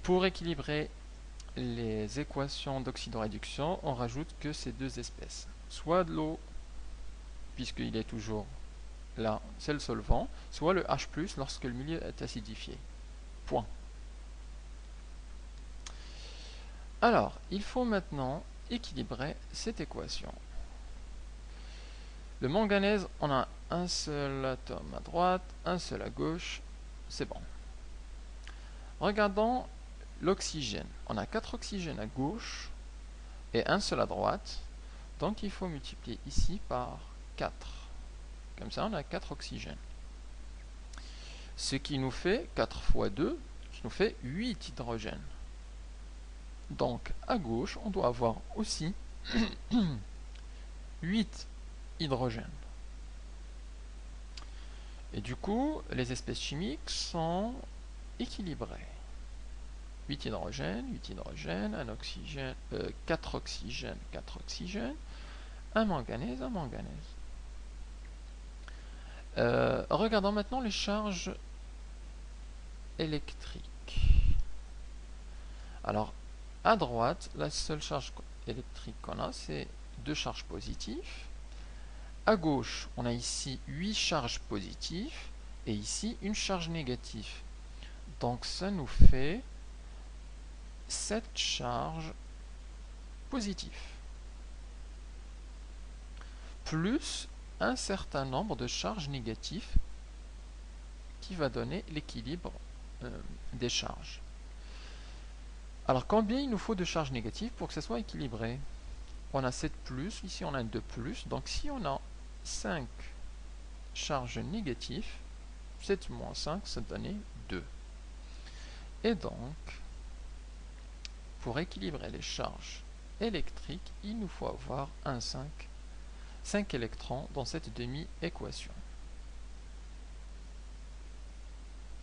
Pour équilibrer les équations d'oxydoréduction, on rajoute que ces deux espèces. Soit de l'eau, puisqu'il est toujours là, c'est le solvant, soit le H+, lorsque le milieu est acidifié. Point. Alors, il faut maintenant équilibrer cette équation. Le manganèse, on a un seul atome à droite, un seul à gauche, c'est bon. Regardons l'oxygène. On a 4 oxygènes à gauche et un seul à droite. Donc il faut multiplier ici par 4. Comme ça, on a 4 oxygènes. Ce qui nous fait 4 fois 2, qui nous fait 8 hydrogènes. Donc à gauche, on doit avoir aussi 8 hydrogènes. Et du coup, les espèces chimiques sont équilibrées. 8 hydrogènes, un oxygène, 4 oxygènes, 4 oxygènes, un manganèse. Regardons maintenant les charges électriques. Alors, à droite, la seule charge électrique qu'on a, c'est 2 charges positives. À gauche, on a ici 8 charges positives et ici une charge négative. Donc ça nous fait 7 charges positives. Plus un certain nombre de charges négatives qui va donner l'équilibre des charges. Alors combien il nous faut de charges négatives pour que ça soit équilibré? On a 7 plus, ici on a 2 plus, donc si on a 5 charges négatives, 7 moins 5, ça donne 2. Et donc, pour équilibrer les charges électriques, il nous faut avoir 5 électrons dans cette demi-équation.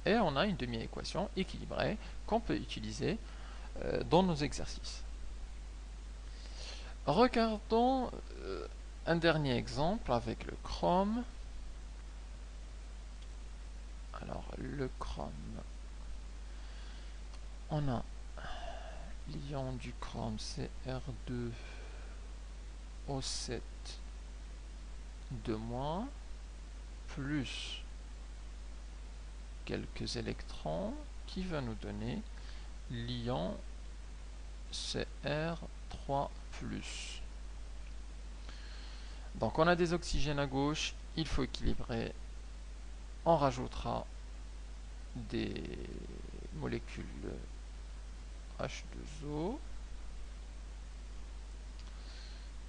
Et on a une demi-équation équilibrée qu'on peut utiliser dans nos exercices. Regardons un dernier exemple avec le chrome. Alors, le chrome, on a l'ion du chrome Cr2O7 2- plus quelques électrons qui va nous donner l'ion Cr3+. Donc on a des oxygènes à gauche, il faut équilibrer. On rajoutera des molécules H2O.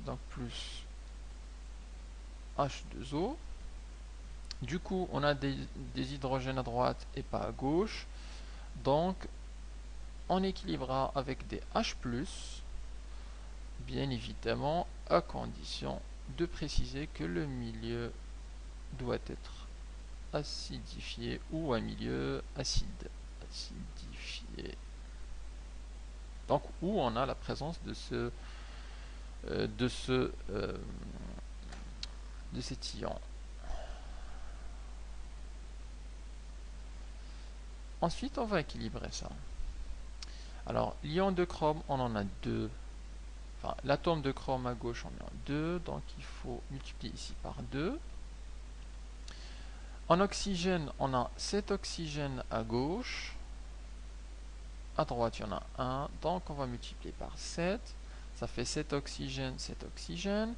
Donc plus H2O. Du coup, on a des hydrogènes à droite et pas à gauche. Donc, on équilibrera avec des H+, bien évidemment, à condition de préciser que le milieu doit être acidifié ou un milieu acide. Acidifié. Donc, où on a la présence de cet ion. Ensuite, on va équilibrer ça. Alors, l'ion de chrome, on en a 2. Enfin, l'atome de chrome à gauche, on en a 2. Donc, il faut multiplier ici par 2. En oxygène, on a 7 oxygènes à gauche. À droite, il y en a 1. Donc, on va multiplier par 7. Ça fait 7 oxygènes, 7 oxygènes.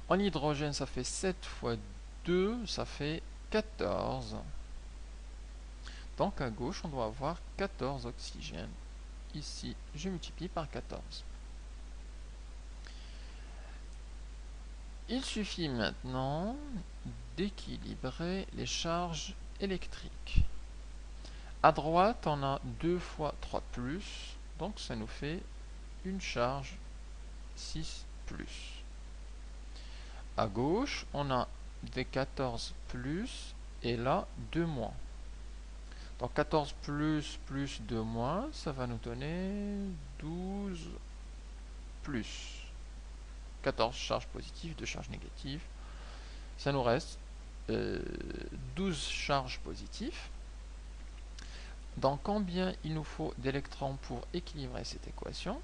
En hydrogène, ça fait 7 fois 2. Ça fait 14. Donc, à gauche, on doit avoir 14 oxygènes. Ici, je multiplie par 14. Il suffit maintenant d'équilibrer les charges électriques. À droite, on a 2 fois 3 plus, donc ça nous fait une charge 6 plus. À gauche, on a des 14 plus et là 2 moins. Donc 14 plus plus 2 moins, ça va nous donner 12 plus. 14 charges positives, 2 charges négatives. Ça nous reste 12 charges positives. Donc combien il nous faut d'électrons pour équilibrer cette équation?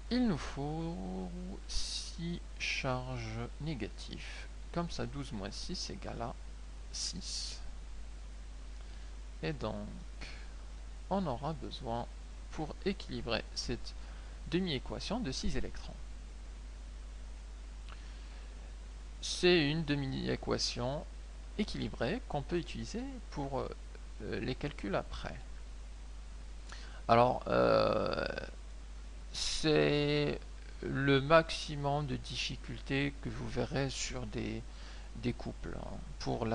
Il nous faut 6 charges négatives. Comme ça, 12 moins 6 égale à 6. Et donc, on aura besoin, pour équilibrer cette demi-équation, de 6 électrons. C'est une demi-équation équilibrée qu'on peut utiliser pour les calculs après. Alors, c'est le maximum de difficulté que vous verrez sur des couples. Pour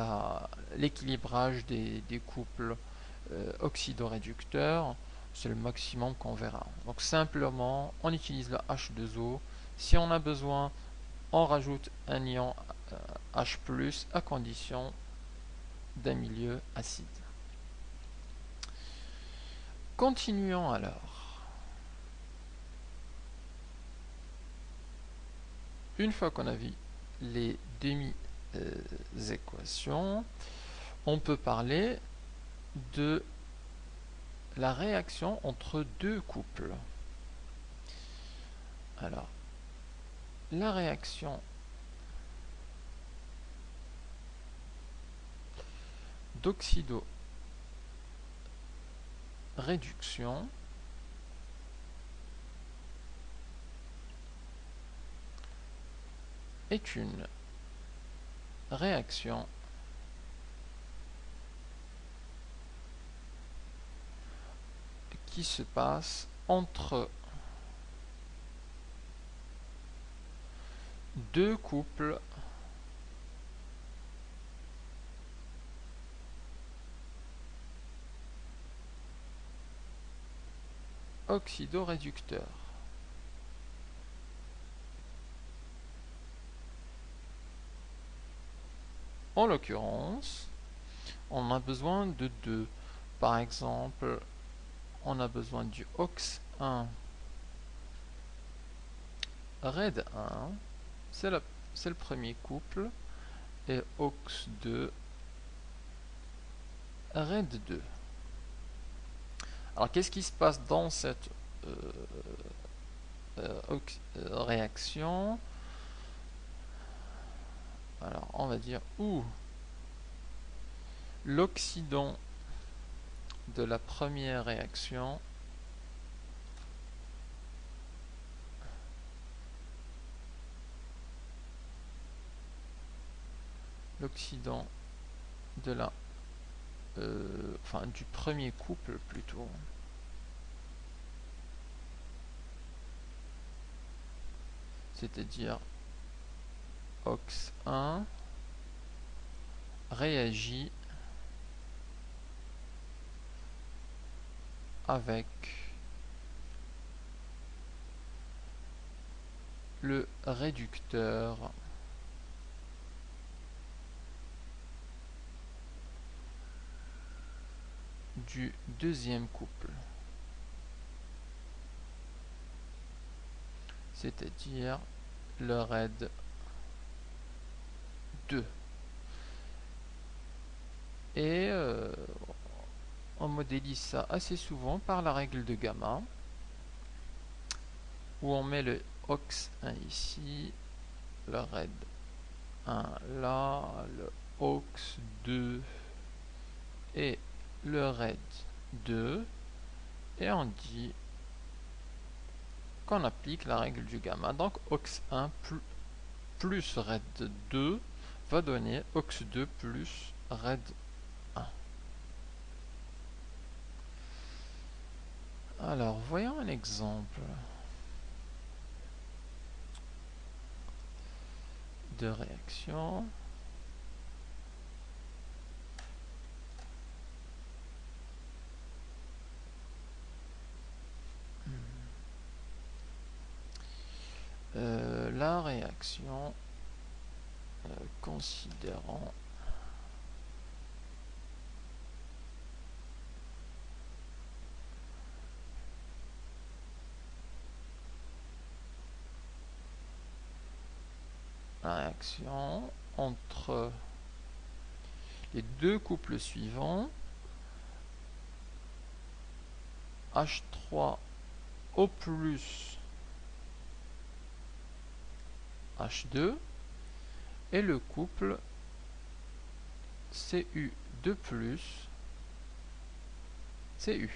l'équilibrage des couples oxydoréducteurs, c'est le maximum qu'on verra. Donc simplement, on utilise le H2O. Si on a besoin, on rajoute un ion H+, à condition d'un milieu acide. Continuons alors. Une fois qu'on a vu les demi-équations, on peut parler de la réaction entre deux couples. Alors, la réaction d'oxydoréduction est une réaction qui se passe entre deux couples oxydoréducteurs. En l'occurrence, on a besoin de deux. Par exemple, on a besoin du OX1 RED 1, c'est le premier couple, et OX2 RED 2. Alors qu'est-ce qui se passe dans cette réaction? Alors on va dire où l'oxydant de la première réaction l'oxydant de la enfin du premier couple plutôt, c'est-à-dire OX1 réagit avec le réducteur du deuxième couple, c'est-à-dire le RED 2. Et on modélise ça assez souvent par la règle de gamma, où on met le OX1 ici, le RED 1 là, le OX2 et le RED 2, et on dit qu'on applique la règle du gamma. Donc OX1 plus RED 2 va donner OX2 plus RED 1. Alors voyons un exemple de réaction. La réaction, considérant la réaction entre les deux couples suivants, H3O plus H2 et le couple Cu2 plus Cu.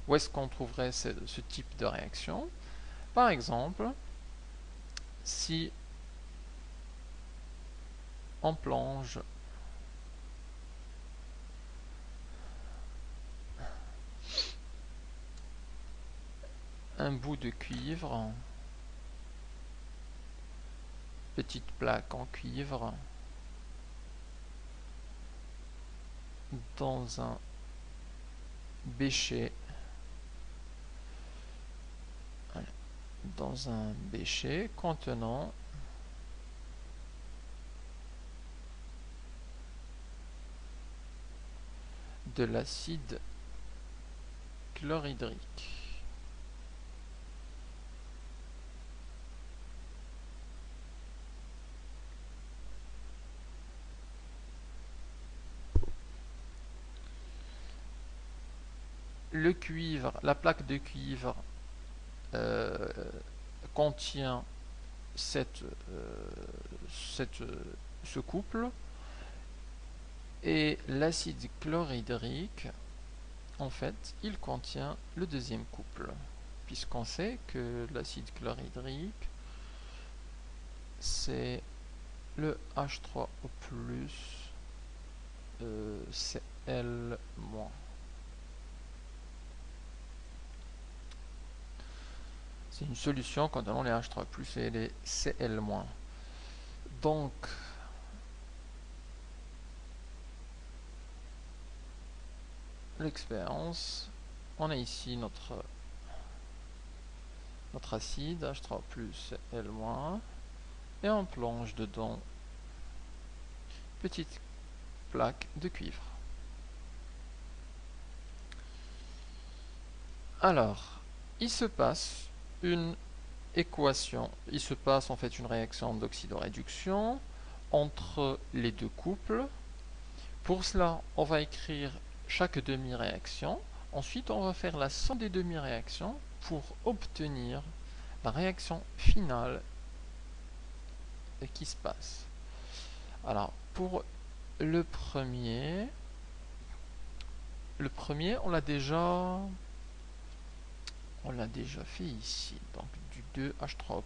Où est-ce qu'on trouverait ce type de réaction? Par exemple, si on plonge un bout de cuivre, petite plaque en cuivre, dans un bécher, contenant de l'acide chlorhydrique. Le cuivre, la plaque de cuivre contient ce couple, et l'acide chlorhydrique, en fait, il contient le deuxième couple, puisqu'on sait que l'acide chlorhydrique, c'est le H3O+, Cl-. C'est une solution contenant les H3+ et les Cl-. Donc, l'expérience, on a ici notre acide H3+, Cl-, et on plonge dedans petite plaque de cuivre. Alors, il se passe une équation, il se passe en fait une réaction d'oxydoréduction entre les deux couples. Pour cela, on va écrire chaque demi-réaction. Ensuite, on va faire la somme des demi-réactions pour obtenir la réaction finale qui se passe. Alors, pour le premier, on l'a déjà fait ici. Donc, du 2H3O+,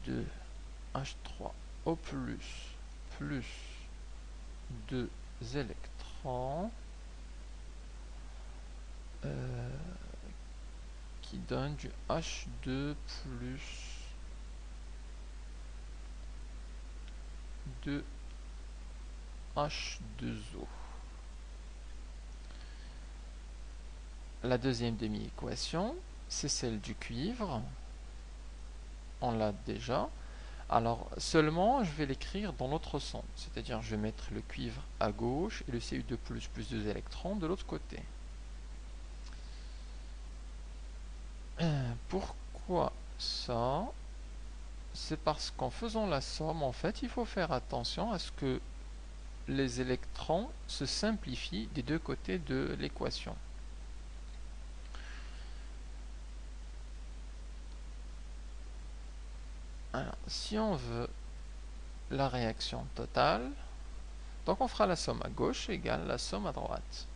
2H3O+, plus 2 électrons, qui donne du H2 plus 2 H2O. La deuxième demi-équation, c'est celle du cuivre. On l'a déjà. Alors, seulement, je vais l'écrire dans l'autre sens. C'est-à-dire, je vais mettre le cuivre à gauche et le Cu2+, plus 2 électrons de l'autre côté. Pourquoi ça? C'est parce qu'en faisant la somme, en fait, il faut faire attention à ce que les électrons se simplifient des deux côtés de l'équation. Alors, si on veut la réaction totale, donc on fera la somme à gauche égale la somme à droite.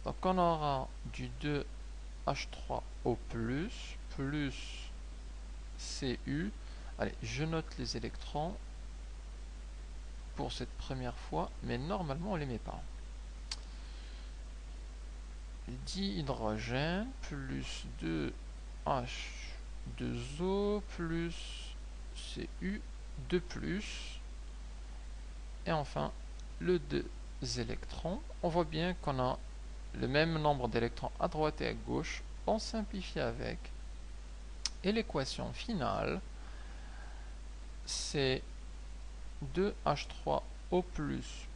Donc on aura du 2H3O+, plus Cu. Allez, je note les électrons pour cette première fois, mais normalement on ne les met pas. Dihydrogène plus 2H2O plus Cu2+, et enfin le 2 électrons. On voit bien qu'on a le même nombre d'électrons à droite et à gauche. On simplifie avec, et l'équation finale, c'est 2H3O+, plus